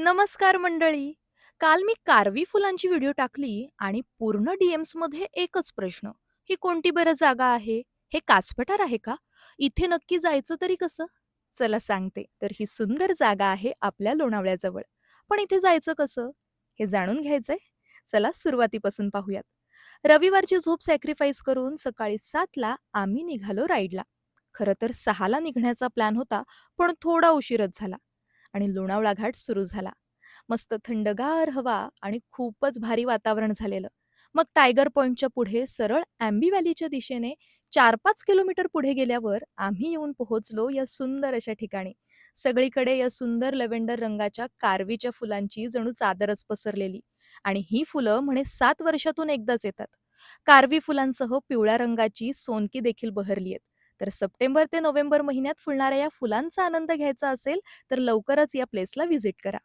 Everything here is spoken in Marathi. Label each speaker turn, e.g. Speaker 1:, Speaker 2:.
Speaker 1: नमस्कार मंडळी. काल मी कारवी फुलांची व्हिडिओ टाकली आणि पूर्ण डीएम्स मध्ये एकच प्रश्न. ही कोणती बरं जागा आहे? हे कासपठार आहे का? इथे नक्की जायचं तरी कसं? चला सांगते. तर ही सुंदर जागा आहे आपल्या लोणावळ्याजवळ. पण इथे जायचं कसं? हे जाणून घ्यायचंय? चला सुरुवातीपासून पाहूयात. रविवारची झोप सॅक्रिफाईस करून सकाळी 7ला आम्ही निघालो राईडला. खरं तर 6ला निघण्याचा प्लॅन होता, पण थोडा उशीरच झाला आणि लोणावळा घाट सुरू झाला. मस्त थंडगार हवा आणि खूपच भारी वातावरण झालेलं. मग टायगर पॉइंटच्या पुढे सरळ अँबी व्हॅलीच्या दिशेने 4-5 किलोमीटर पुढे गेल्यावर आम्ही येऊन पोहोचलो या सुंदर अशा ठिकाणी. सगळीकडे या सुंदर लव्हेंडर रंगाच्या कारवीच्या फुलांची जणू चादरच पसरलेली. आणि ही फुलं म्हणे 7 वर्षातून एकदाच येतात. कारवी फुलांसह पिवळ्या रंगाची सोनकी देखील बहरली आहेत. तर सप्टेंबर ते नोव्हेंबर महिन्यात फुलणाऱ्या या फुलांचा आनंद घ्यायचा असेल तर लवकरच या प्लेसला व्हिजिट करा.